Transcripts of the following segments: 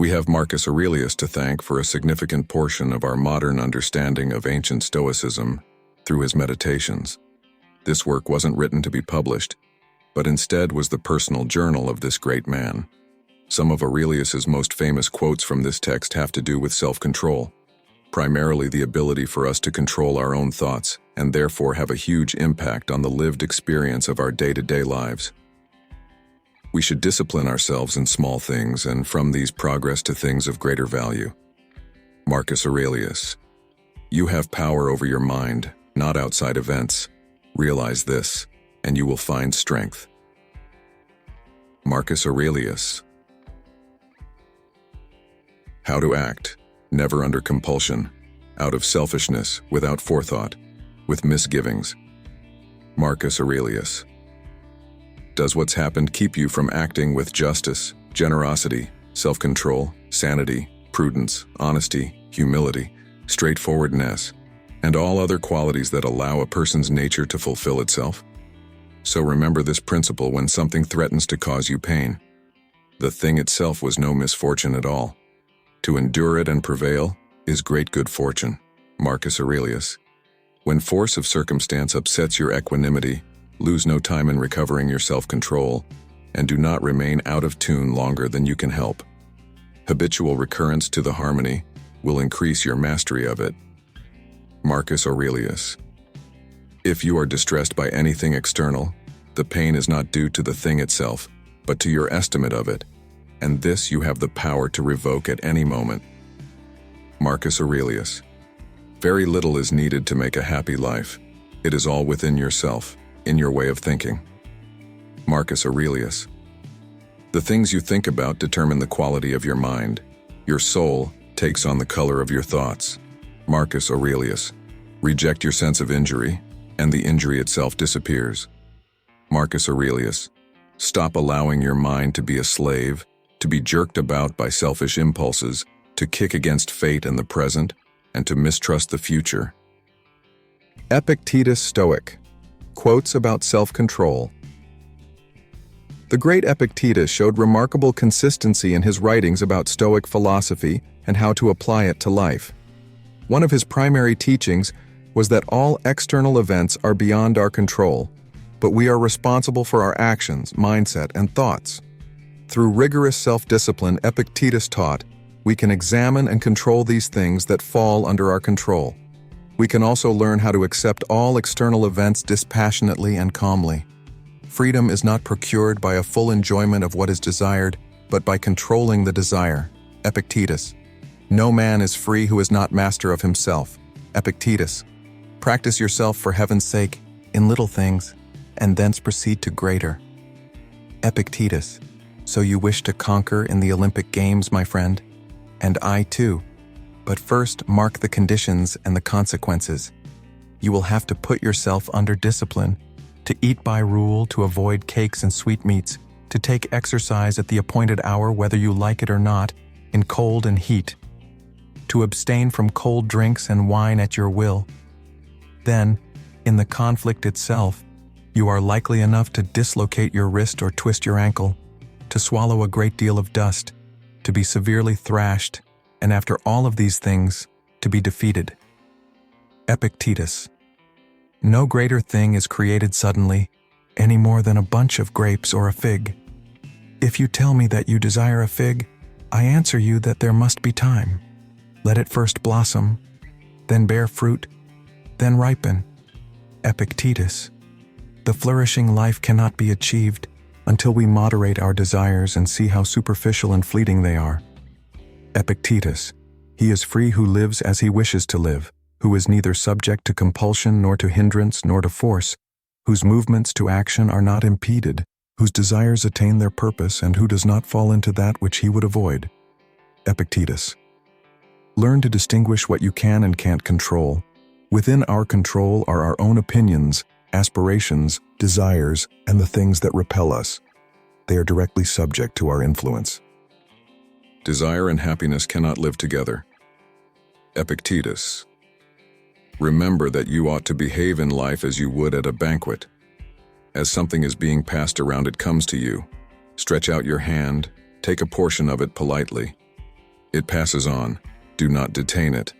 We have Marcus Aurelius to thank for a significant portion of our modern understanding of ancient Stoicism through his meditations. This work wasn't written to be published, but instead was the personal journal of this great man. Some of Aurelius's most famous quotes from this text have to do with self-control, primarily the ability for us to control our own thoughts and therefore have a huge impact on the lived experience of our day-to-day lives. We should discipline ourselves in small things and from these progress to things of greater value. Marcus Aurelius. You have power over your mind, not outside events. Realize this, and you will find strength. Marcus Aurelius. How to act, never under compulsion, out of selfishness, without forethought, with misgivings. Marcus Aurelius. Does what's happened keep you from acting with justice, generosity, self-control, sanity, prudence, honesty, humility, straightforwardness, and all other qualities that allow a person's nature to fulfill itself? So remember this principle when something threatens to cause you pain. The thing itself was no misfortune at all. To endure it and prevail is great good fortune. Marcus Aurelius. When force of circumstance upsets your equanimity, lose no time in recovering your self-control, and do not remain out of tune longer than you can help. Habitual recurrence to the harmony will increase your mastery of it. Marcus Aurelius. If you are distressed by anything external, the pain is not due to the thing itself, but to your estimate of it, and this you have the power to revoke at any moment. Marcus Aurelius. Very little is needed to make a happy life. It is all within yourself, in your way of thinking. Marcus Aurelius. The things you think about determine the quality of your mind. Your soul takes on the color of your thoughts. Marcus Aurelius. Reject your sense of injury, and the injury itself disappears. Marcus Aurelius. Stop allowing your mind to be a slave, to be jerked about by selfish impulses, to kick against fate and the present, and to mistrust the future. Epictetus Stoic. Quotes about self-control. The great Epictetus showed remarkable consistency in his writings about Stoic philosophy and how to apply it to life. One of his primary teachings was that all external events are beyond our control, but we are responsible for our actions, mindset, and thoughts. Through rigorous self-discipline, Epictetus taught, we can examine and control these things that fall under our control. We can also learn how to accept all external events dispassionately and calmly. Freedom is not procured by a full enjoyment of what is desired, but by controlling the desire. Epictetus. No man is free who is not master of himself. Epictetus. Practice yourself for heaven's sake in little things, and thence proceed to greater. Epictetus. So you wish to conquer in the Olympic Games, my friend? And I too. But first, mark the conditions and the consequences. You will have to put yourself under discipline, to eat by rule, to avoid cakes and sweetmeats, to take exercise at the appointed hour whether you like it or not, in cold and heat, to abstain from cold drinks and wine at your will. Then, in the conflict itself, you are likely enough to dislocate your wrist or twist your ankle, to swallow a great deal of dust, to be severely thrashed, and after all of these things, to be defeated. Epictetus. No greater thing is created suddenly, any more than a bunch of grapes or a fig. If you tell me that you desire a fig, I answer you that there must be time. Let it first blossom, then bear fruit, then ripen. Epictetus. The flourishing life cannot be achieved until we moderate our desires and see how superficial and fleeting they are. Epictetus. He is free who lives as he wishes to live, who is neither subject to compulsion nor to hindrance nor to force, whose movements to action are not impeded, whose desires attain their purpose, and who does not fall into that which he would avoid. Epictetus. Learn to distinguish what you can and can't control. Within our control are our own opinions, aspirations, desires, and the things that repel us. They are directly subject to our influence. Desire and happiness cannot live together. Epictetus. Remember that you ought to behave in life as you would at a banquet. As something is being passed around, it comes to you. Stretch out your hand, take a portion of it politely, It passes on. Do not detain it.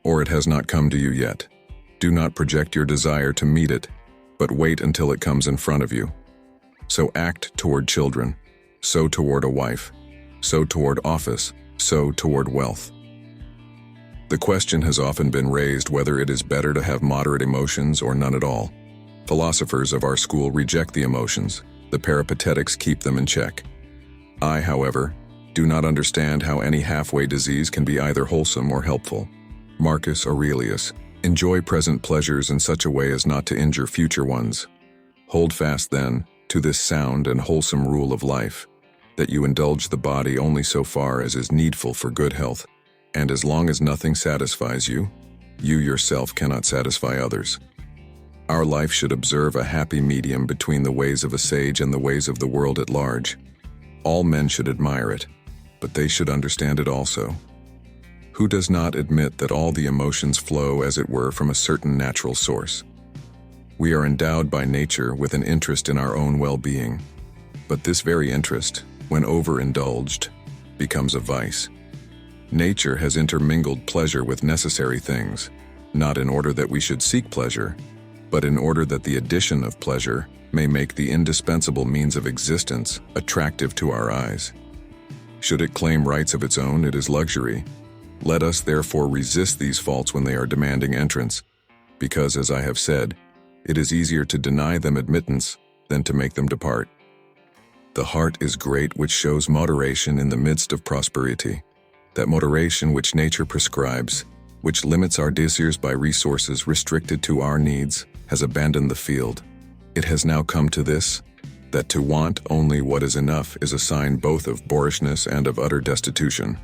Or it has not come to you yet. Do not project your desire to meet it, but wait until it comes in front of you. So act toward children, so toward a wife, so toward office, so toward wealth. The question has often been raised whether it is better to have moderate emotions or none at all. Philosophers of our school reject the emotions. The peripatetics keep them in check. I, however, do not understand how any halfway disease can be either wholesome or helpful. Marcus Aurelius. Enjoy present pleasures in such a way as not to injure future ones. Hold fast, then, to this sound and wholesome rule of life, that you indulge the body only so far as is needful for good health, and as long as nothing satisfies you, you yourself cannot satisfy others. Our life should observe a happy medium between the ways of a sage and the ways of the world at large. All men should admire it, but they should understand it also. Who does not admit that all the emotions flow, as it were, from a certain natural source? We are endowed by nature with an interest in our own well-being, but this very interest, when overindulged, becomes a vice. Nature has intermingled pleasure with necessary things, not in order that we should seek pleasure, but in order that the addition of pleasure may make the indispensable means of existence attractive to our eyes. Should it claim rights of its own, it is luxury. Let us therefore resist these faults when they are demanding entrance, because, as I have said, it is easier to deny them admittance than to make them depart. The heart is great which shows moderation in the midst of prosperity, that moderation which nature prescribes, which limits our desires by resources restricted to our needs, has abandoned the field. It has now come to this, that to want only what is enough is a sign both of boorishness and of utter destitution.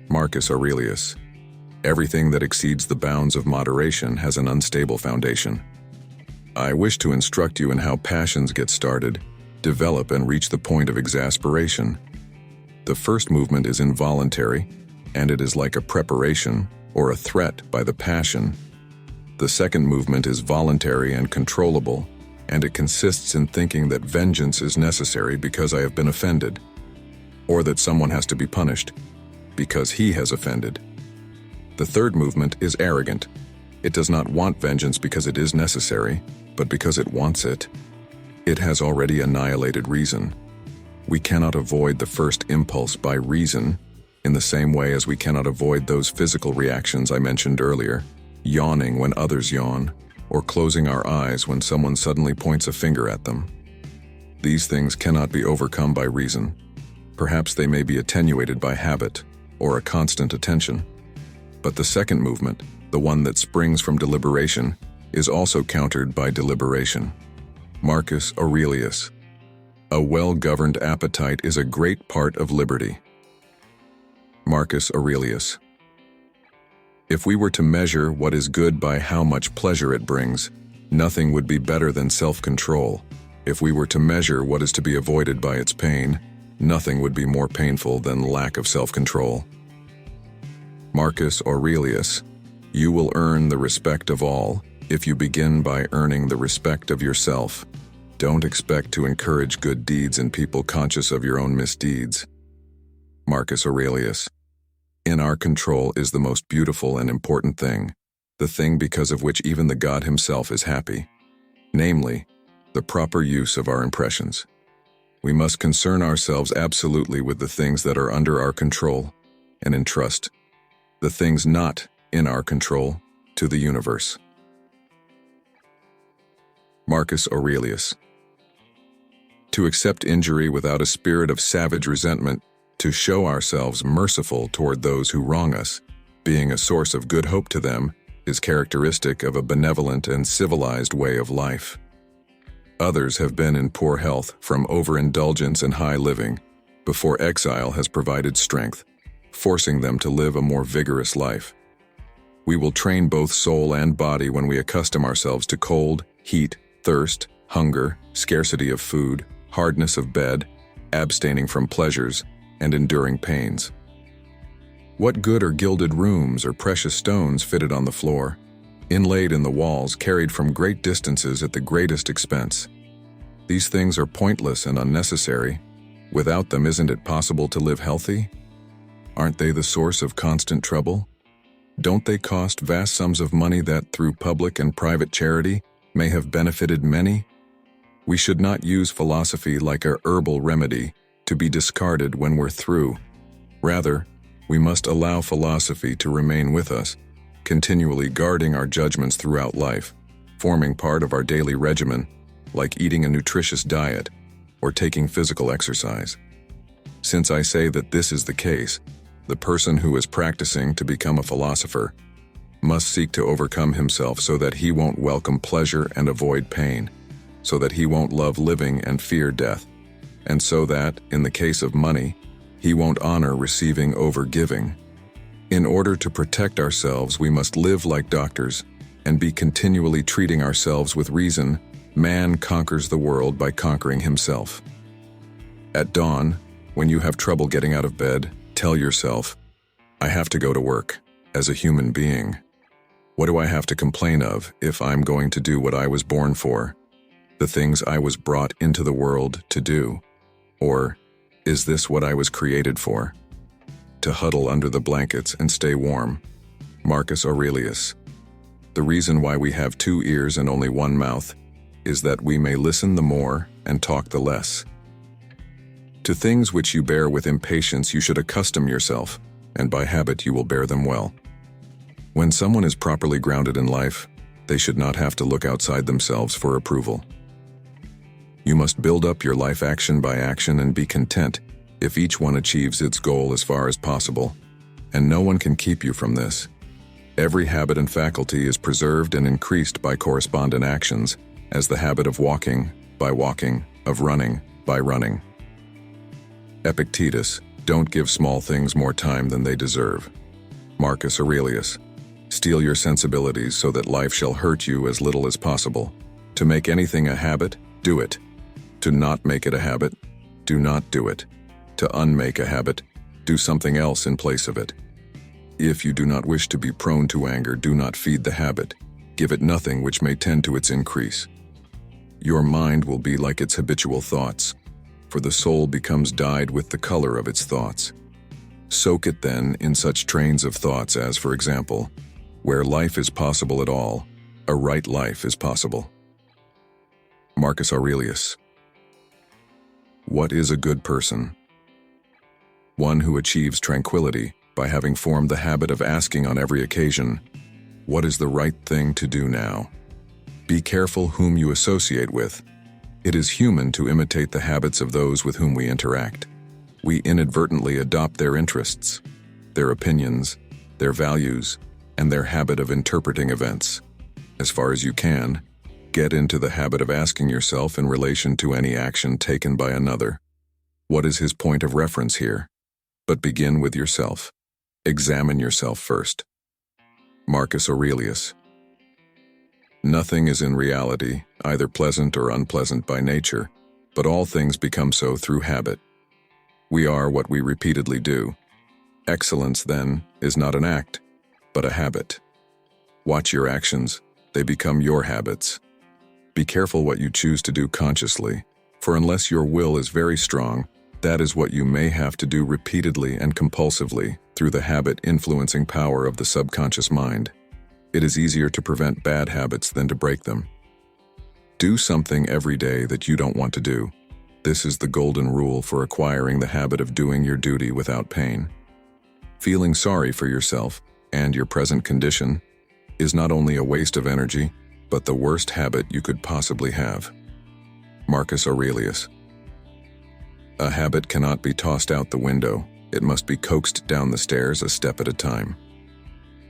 Marcus Aurelius. Everything that exceeds the bounds of moderation has an unstable foundation. I wish to instruct you in how passions get started, develop, and reach the point of exasperation. The first movement is involuntary, and it is like a preparation or a threat by the passion. The second movement is voluntary and controllable, and it consists in thinking that vengeance is necessary because I have been offended, or that someone has to be punished because he has offended. The third movement is arrogant. It does not want vengeance because it is necessary, but because it wants it. It has already annihilated reason. We cannot avoid the first impulse by reason, in the same way as we cannot avoid those physical reactions I mentioned earlier, yawning when others yawn, or closing our eyes when someone suddenly points a finger at them. These things cannot be overcome by reason. Perhaps they may be attenuated by habit, or a constant attention. But the second movement, the one that springs from deliberation, is also countered by deliberation. Marcus Aurelius. A well-governed appetite is a great part of liberty. Marcus Aurelius. If we were to measure what is good by how much pleasure it brings, nothing would be better than self-control. If we were to measure what is to be avoided by its pain, nothing would be more painful than lack of self-control. Marcus Aurelius. You will earn the respect of all if you begin by earning the respect of yourself. Don't expect to encourage good deeds in people conscious of your own misdeeds. Marcus Aurelius. In our control is the most beautiful and important thing, the thing because of which even the God himself is happy, namely, the proper use of our impressions. We must concern ourselves absolutely with the things that are under our control and entrust the things not in our control to the universe. Marcus Aurelius. To accept injury without a spirit of savage resentment, to show ourselves merciful toward those who wrong us, being a source of good hope to them, is characteristic of a benevolent and civilized way of life. Others have been in poor health from overindulgence and high living, before exile has provided strength, forcing them to live a more vigorous life. We will train both soul and body when we accustom ourselves to cold, heat, thirst, hunger, scarcity of food, hardness of bed, abstaining from pleasures, and enduring pains. What good are gilded rooms or precious stones fitted on the floor, inlaid in the walls, carried from great distances at the greatest expense? These things are pointless and unnecessary. Without them, isn't it possible to live healthy? Aren't they the source of constant trouble? Don't they cost vast sums of money that, through public and private charity, may have benefited many? We should not use philosophy like a herbal remedy to be discarded when we're through. Rather, we must allow philosophy to remain with us, continually guarding our judgments throughout life, forming part of our daily regimen, like eating a nutritious diet or taking physical exercise. Since I say that this is the case, the person who is practicing to become a philosopher must seek to overcome himself so that he won't welcome pleasure and avoid pain, so that he won't love living and fear death, and so that, in the case of money, he won't honor receiving over giving. In order to protect ourselves, we must live like doctors and be continually treating ourselves with reason. Man conquers the world by conquering himself. At dawn, when you have trouble getting out of bed, tell yourself, I have to go to work, as a human being. What do I have to complain of if I'm going to do what I was born for, the things I was brought into the world to do? Or, is this what I was created for? To huddle under the blankets and stay warm. Marcus Aurelius. The reason why we have 2 ears and only 1 mouth is that we may listen the more and talk the less. To things which you bear with impatience you should accustom yourself, and by habit you will bear them well. When someone is properly grounded in life, they should not have to look outside themselves for approval. You must build up your life action by action and be content if each one achieves its goal as far as possible, and no one can keep you from this. Every habit and faculty is preserved and increased by correspondent actions, as the habit of walking, by walking, of running, by running. Epictetus, don't give small things more time than they deserve. Marcus Aurelius, steel your sensibilities so that life shall hurt you as little as possible. To make anything a habit, do it. To not make it a habit, do not do it. To unmake a habit, do something else in place of it. If you do not wish to be prone to anger, do not feed the habit. Give it nothing which may tend to its increase. Your mind will be like its habitual thoughts, for the soul becomes dyed with the color of its thoughts. Soak it then in such trains of thoughts as, for example, where life is possible at all, a right life is possible. Marcus Aurelius. What is a good person? One who achieves tranquility by having formed the habit of asking on every occasion, what is the right thing to do now? Be careful whom you associate with. It is human to imitate the habits of those with whom we interact. We inadvertently adopt their interests, their opinions, their values, and their habit of interpreting events. As far as you can, get into the habit of asking yourself in relation to any action taken by another, what is his point of reference here? But begin with yourself. Examine yourself first. Marcus Aurelius. Nothing is in reality either pleasant or unpleasant by nature, but all things become so through habit. We are what we repeatedly do. Excellence, then, is not an act, but a habit. Watch your actions, they become your habits. Be careful what you choose to do consciously, for unless your will is very strong, that is what you may have to do repeatedly and compulsively through the habit-influencing power of the subconscious mind. It is easier to prevent bad habits than to break them. Do something every day that you don't want to do. This is the golden rule for acquiring the habit of doing your duty without pain. Feeling sorry for yourself and your present condition is not only a waste of energy, but the worst habit you could possibly have. Marcus Aurelius. A habit cannot be tossed out the window. It must be coaxed down the stairs a step at a time.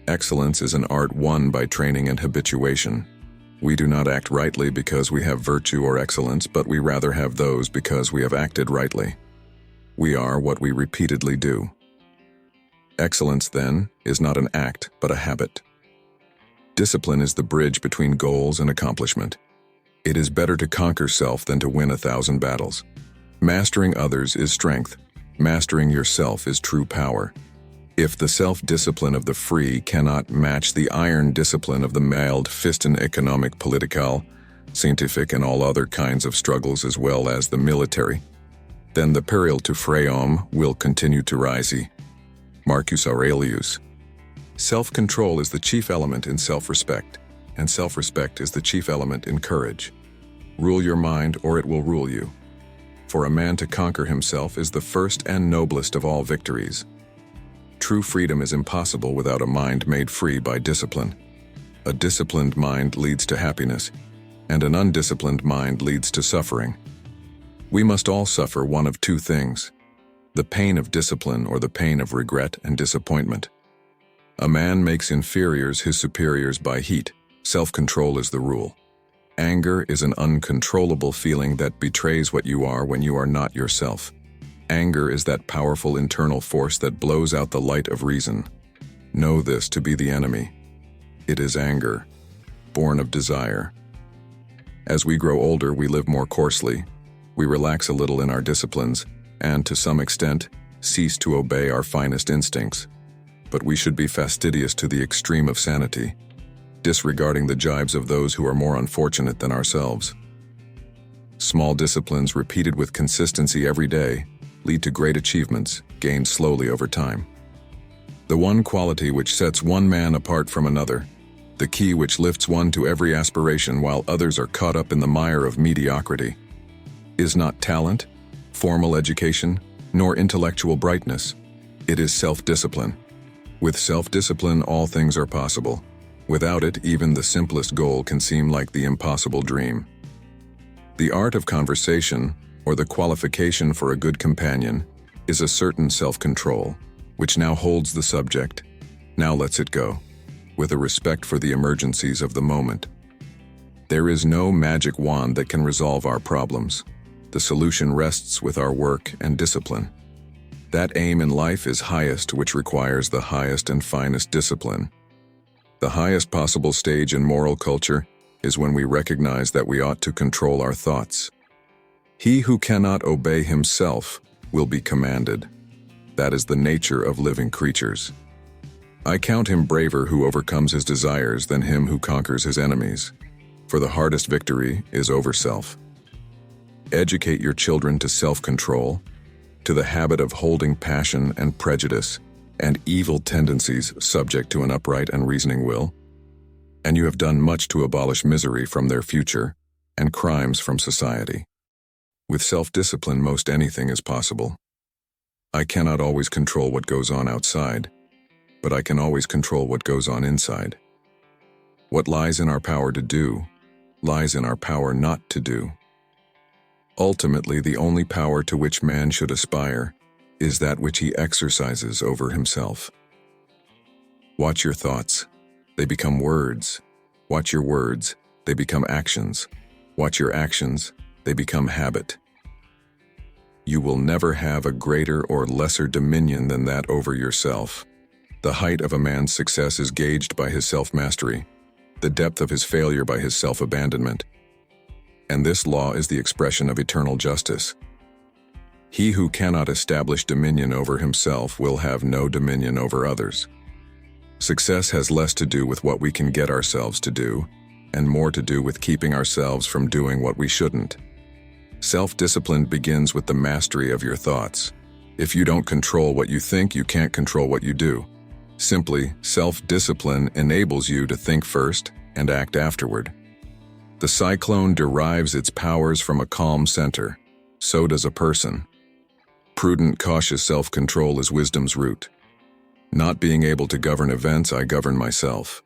Excellence is an art won by training and habituation. We do not act rightly because we have virtue or excellence, but we rather have those because we have acted rightly. We are what we repeatedly do. Excellence, then, is not an act, but a habit. Discipline is the bridge between goals and accomplishment. It is better to conquer self than to win 1,000 battles. Mastering others is strength. Mastering yourself is true power. If the self-discipline of the free cannot match the iron discipline of the mailed fist in economic, political, scientific, and all other kinds of struggles as well as the military, then the peril to frayom will continue to rise. Marcus Aurelius. Self-control is the chief element in self-respect, and self-respect is the chief element in courage. Rule your mind, or it will rule you. For a man to conquer himself is the first and noblest of all victories. True freedom is impossible without a mind made free by discipline. A disciplined mind leads to happiness, and an undisciplined mind leads to suffering. We must all suffer one of two things: the pain of discipline or the pain of regret and disappointment. A man makes inferiors his superiors by heat. Self-control is the rule. Anger is an uncontrollable feeling that betrays what you are when you are not yourself. Anger is that powerful internal force that blows out the light of reason. Know this to be the enemy. It is anger, born of desire. As we grow older, we live more coarsely. We relax a little in our disciplines, and to some extent, cease to obey our finest instincts. But we should be fastidious to the extreme of sanity, disregarding the jibes of those who are more unfortunate than ourselves. Small disciplines repeated with consistency every day lead to great achievements gained slowly over time. The one quality which sets one man apart from another, the key which lifts one to every aspiration while others are caught up in the mire of mediocrity, is not talent, formal education, nor intellectual brightness. It is self-discipline. With self-discipline, all things are possible. Without it, even the simplest goal can seem like the impossible dream. The art of conversation, or the qualification for a good companion, is a certain self-control, which now holds the subject, now lets it go, with a respect for the emergencies of the moment. There is no magic wand that can resolve our problems. The solution rests with our work and discipline. That aim in life is highest, which requires the highest and finest discipline. The highest possible stage in moral culture is when we recognize that we ought to control our thoughts. He who cannot obey himself will be commanded. That is the nature of living creatures. I count him braver who overcomes his desires than him who conquers his enemies, for the hardest victory is over self. Educate your children to self-control, to the habit of holding passion and prejudice and evil tendencies subject to an upright and reasoning will, and you have done much to abolish misery from their future and crimes from society. With self-discipline, most anything is possible. I cannot always control what goes on outside, but I can always control what goes on inside. What lies in our power to do, lies in our power not to do. Ultimately, the only power to which man should aspire is that which he exercises over himself. Watch your thoughts, they become words. Watch your words, they become actions. Watch your actions, they become habit. You will never have a greater or lesser dominion than that over yourself. The height of a man's success is gauged by his self-mastery, the depth of his failure by his self-abandonment. And this law is the expression of eternal justice. He who cannot establish dominion over himself will have no dominion over others. Success has less to do with what we can get ourselves to do, and more to do with keeping ourselves from doing what we shouldn't. Self-discipline begins with the mastery of your thoughts. If you don't control what you think, you can't control what you do. Simply, self-discipline enables you to think first and act afterward. The cyclone derives its powers from a calm center. So does a person. Prudent, cautious self-control is wisdom's root. Not being able to govern events, I govern myself.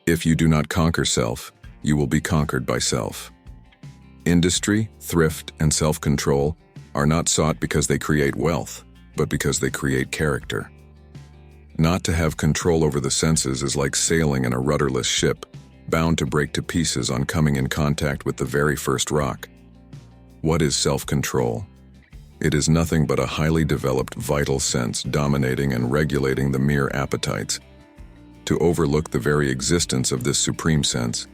If you do not conquer self, you will be conquered by self. Industry, thrift, and self-control are not sought because they create wealth, but because they create character. Not to have control over the senses is like sailing in a rudderless ship, bound to break to pieces on coming in contact with the very first rock. What is self-control? It is nothing but a highly developed vital sense dominating and regulating the mere appetites. To overlook the very existence of this supreme sense,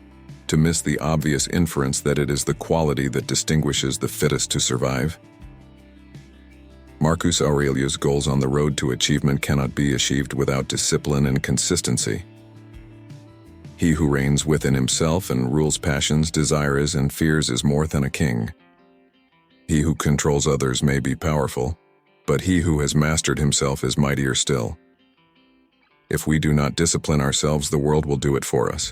to miss the obvious inference that it is the quality that distinguishes the fittest to survive. Marcus Aurelius' goals on the road to achievement cannot be achieved without discipline and consistency. He who reigns within himself and rules passions, desires, and fears is more than a king. He who controls others may be powerful, but he who has mastered himself is mightier still. If we do not discipline ourselves, the world will do it for us.